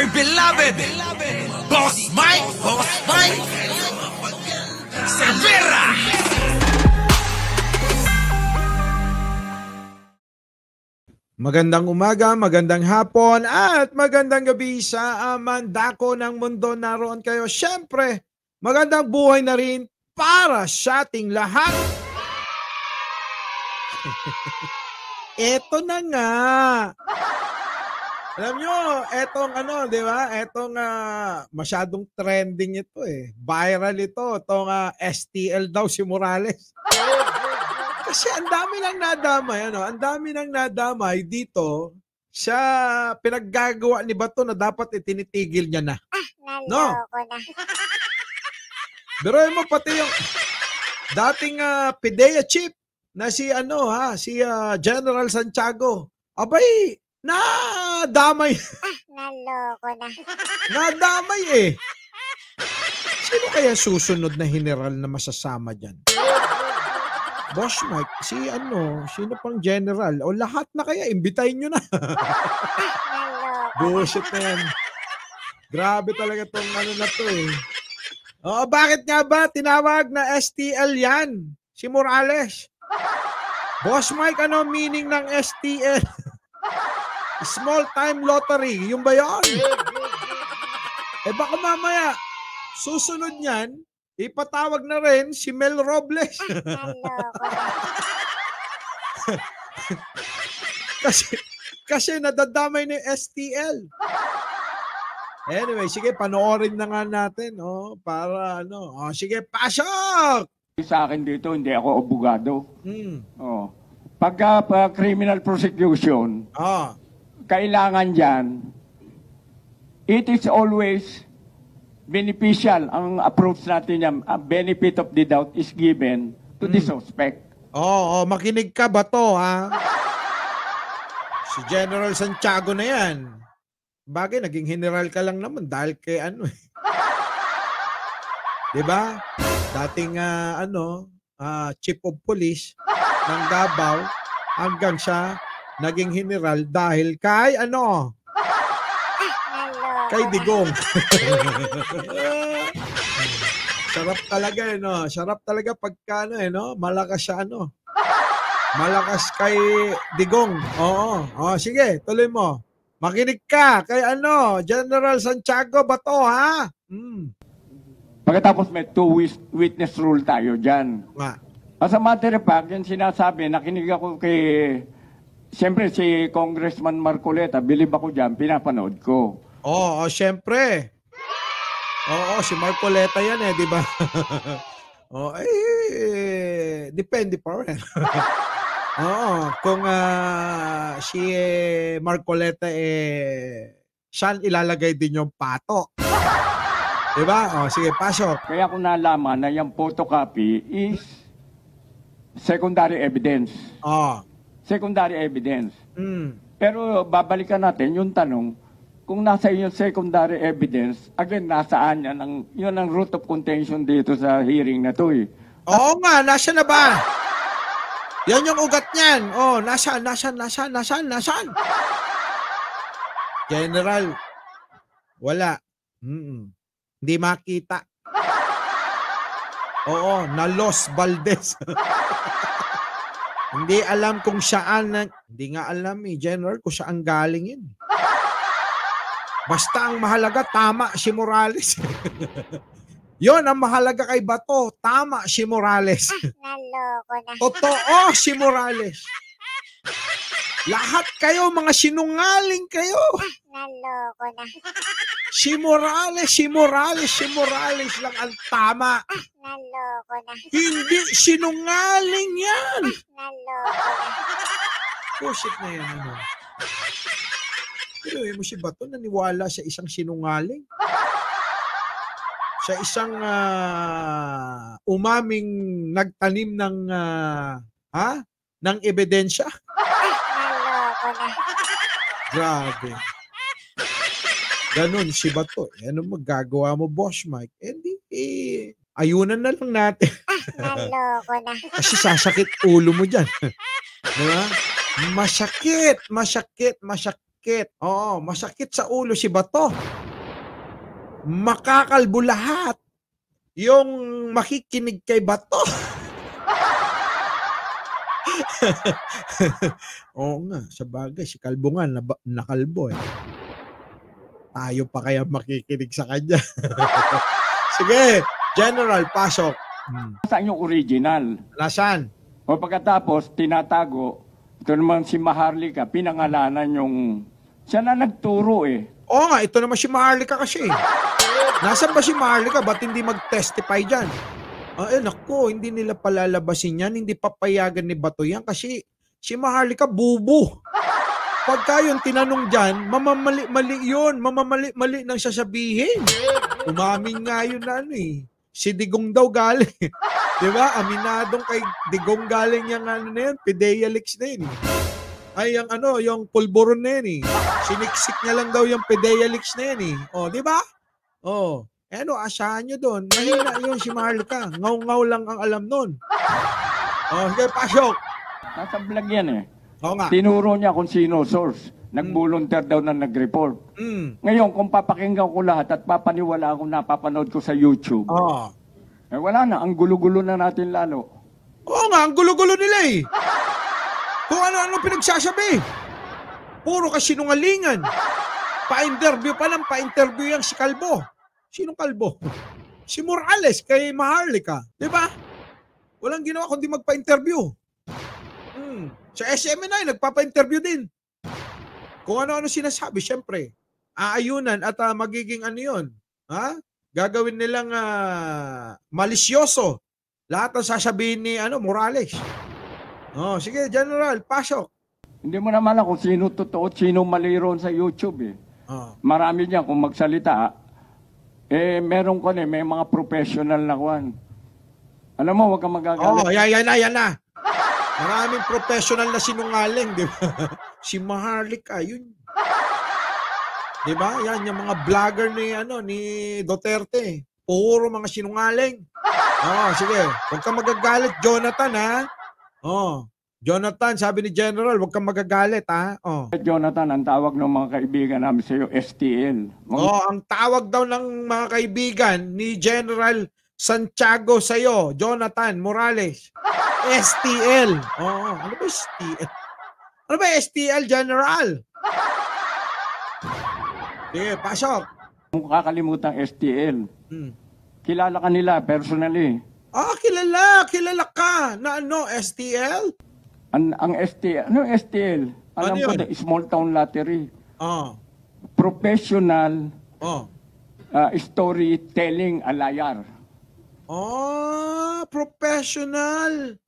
my beloved Boss Mike Severa. Magandang umaga, magandang hapon, at magandang gabi sa mandako ng mundo. Naroon kayo. Siyempre, magandang buhay na rin para sa ating lahat. Eto na nga. Alam nyo, etong di ba? Etong masyadong trending ito eh. Viral ito. Itong STL daw si Morales. Kasi ang dami nang nadamay, ang dami nang nadamay dito sa pinaggagawa ni Bato na dapat itinitigil niya na. No? Pero mo pati yung dating PIDEA chief na si si General Santiago. Abay, nadamay. Naloko na. Nadamay eh. Sino kaya susunod na general na masasama dyan? Boss Mike, sino pang general? O lahat na kaya, imbitahin nyo na. Bullshit na yan. Grabe talaga tong na to eh. Oo, bakit nga ba tinawag na STL yan? Si Morales. Boss Mike, ano meaning ng STL? Small time lottery. Yung ba yun? Baka mamaya, susunod yan, ipatawag na rin si Mel Robles. kasi nadadamay ni STL. Anyway, sige, panoorin na nga natin, para sige, pasok! Sa akin dito, hindi ako abogado. Pagka criminal prosecution, kailangan dyan, it is always beneficial. Ang approach natin yan, benefit of the doubt is given to the suspect. Makinig ka ba to, ha? Si General Santiago na yan. Bagay, naging general ka lang naman dahil kay diba? Dating chief of police ng Davao hanggang siya naging general dahil kay kay Digong. Sarap talaga Sarap talaga pagka malakas siya malakas kay Digong. Sige, tuloy mo. Makinig ka kay General Santiago Bato, ha? Pagkatapos may two-witness rule tayo dyan. As a matter of fact, yan sinasabi, nakinig ako siyempre si Congressman Marcoleta, bilib ako dyan, pinapanood ko. Siyempre. Si Marcoleta yan di ba? Depende pa rin. Kung si Marcoleta saan ilalagay din yung pato. Diba? Sige, pasok. Kaya kung nalaman na yung photocopy is secondary evidence. Secondary evidence. Pero babalikan natin yung tanong, kung nasa yung secondary evidence, again, nasaan yun ang root of contention dito sa hearing na to eh. Oo nga, nasa na ba? Yan yung ugat niyan. Nasaan? General, wala. Hindi makita. Na Los Valdez. Hindi alam kung saan, hindi nga alam General, kung saan galing yun. Basta ang mahalaga, tama si Morales. Yon ang mahalaga kay Bato, tama si Morales. Naloko na. Totoo si Morales. Lahat kayo, mga sinungaling kayo. Naloko na. Si Morales lang ang tama. Naloko na. Hindi sinungaling yan. Naloko na. Bullshit na yan, Pero mo si Bato, naniwala sa isang sinungaling. Sa isang umaming nagtanim ng ebidensya. Naloko na. Grabe. Ganon si Bato. Ano magagawa mo, Boss Mike? Ayunan na lang natin. Naloko na. Kasi sasakit ulo mo dyan. Diba? Masakit. masakit. Oo, masakit sa ulo si Bato. Makakalbo lahat yung makikinig kay Bato. Oo nga, sa bagay, si Kalbo nga, nakalbo eh. Tayo pa kaya makikinig sa kanya. Sige, General, pasok. Saan yung original? Nasaan? O pagkatapos, tinatago, ito naman si Maharlika, pinangalanan yung, siya na nagturo eh. Oo nga, ito naman si Maharlika kasi. Nasaan ba si Maharlika? Ba't hindi mag-testify dyan? Naku, hindi nila palalabasin yan. Hindi papayagan ni Bato yan kasi si Maharlika bubu. Pagka yung tinanong dyan, mamamali-mali yun. Mamamali-mali nang sasabihin. Umamin nga yun na si Digong daw galing. Diba? Aminadong kay Digong galing yung Pidealix na yun. Ay, yung pulburon na yun Siniksik niya lang daw yung Pidealix na yun diba? Asahan nyo doon. Mahina yun si Maharlika. Ngaw-ngaw lang ang alam nun. Sige, pasok. Nasa vlog yan eh. Oo nga. Tinuro niya kung sino source. Nag-volunteer daw na nag-report. Ngayon, kung papakinggan ko lahat at papaniwala akong napapanood ko sa YouTube, wala na. Ang gulo-gulo na natin lalo. Oo nga, ang gulo-gulo nila Kung ano-ano pinagsasabi. Puro kasinungalingan. Pa-interview pa lang, pa-interview yung si Kalbo. Sinong Kalbo? Si Morales kay Maharlika. Diba? Walang ginawa kundi magpa-interview. Sa SMNI, nagpapa-interview din. Kung ano-ano sinasabi, syempre, aayunan at magiging yun. Gagawin nilang malisyoso. Lahat ang sasabihin ni Morales. Sige, General, pasok. Hindi mo naman kung sino totoo at sino mali ron sa YouTube eh. Marami niya kung magsalita. Meron ko may mga professional na kuwan. Alam mo, huwag kang magagalit. Yan na. Maraming professional na sinungaling, di ba? Si Maharlika, yun. Di ba? Yan, yung mga vlogger ni Duterte. Puro mga sinungaling. Sige. Huwag kang magagalit, Jonathan, ha? Jonathan, sabi ni General, huwag kang magagalit, ha? Jonathan, ang tawag ng mga kaibigan namin sa iyo, STL. Ang tawag daw ng mga kaibigan ni General Santiago sa iyo, Jonathan Morales. STL. Ano ba STL? Ano ba STL, General? Sige, pasok. Kung kakalimutan STL, kilala ka nila personally. Kilala ka na STL? Ang STL, STL? Alam ko, the small town lottery. Professional storytelling alayar. Professional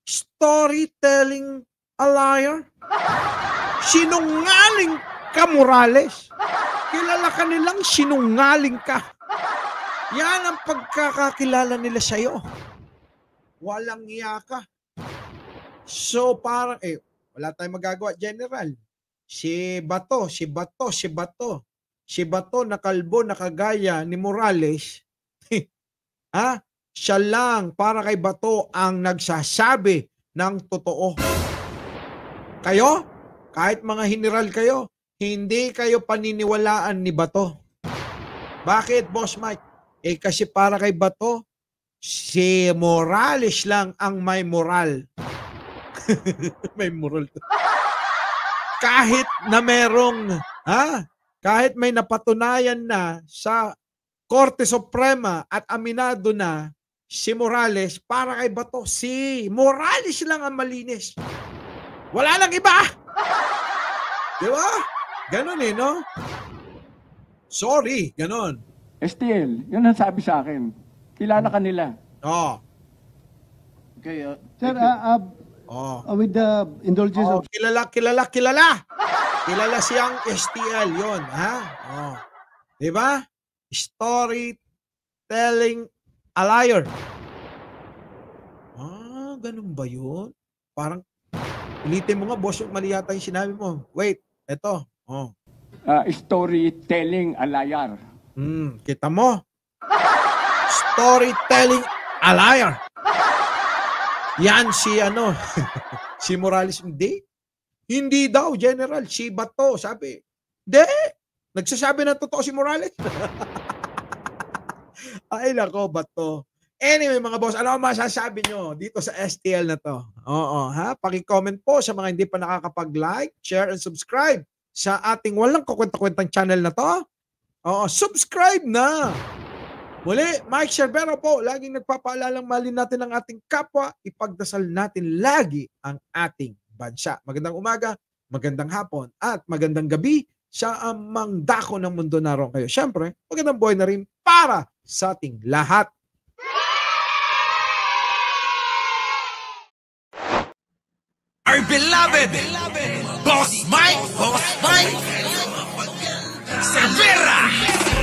storytelling alayar? Sinungaling ka, Morales. Kilala ka nilang sinungaling ka. Yan ang pagkakakilala nila sa'yo. Walang iya ka. So parang, wala tayong magagawa, General. Si Bato na kalbo, na kagaya ni Morales, siya lang para kay Bato ang nagsasabi ng totoo. Kayo, kahit mga general kayo, hindi kayo paniniwalaan ni Bato. Bakit, Boss Mike? Kasi para kay Bato, si Morales lang ang may moral. May moral. Kahit na merong, kahit may napatunayan na sa Korte Suprema at aminado na si Morales, para kay Bato, si Morales lang ang malinis. Wala lang iba. Di ba? Ganon no? Sorry, ganon. STL, yun ang sabi sa akin. Kilala ka nila. Okay, sir, with the indulgence of... Kilala. Kilala siyang STL, yun. Di ba? Storytelling alayar. Ganun ba yun? Parang, ulitin mo nga, boss, yung mali yata yung sinabi mo. Wait, eto. Storytelling alayar. Kita mo? Storytelling alayar. Yan si si Morales, hindi. Hindi daw, General, Shiba to. Sabi, hindi. Nagsasabi ng totoo si Morales. Ay, nako, bato. Anyway, mga boss, ano ang masasabi nyo dito sa STL na to? Oo, ha? Paki-comment po sa mga hindi pa nakakapag-like, share, and subscribe sa ating walang kukwenta-kwentang channel na to. Oo, subscribe na! Muli, Mike Sherbero po, laging nagpapaalalang malin natin ang ating kapwa, ipagdasal natin lagi ang ating bansa. Magandang umaga, magandang hapon, at magandang gabi sa amang dako ng mundo naroon kayo. Siyempre, magandang buhay na rin para sa ating lahat. Our beloved Boss Mike Severa.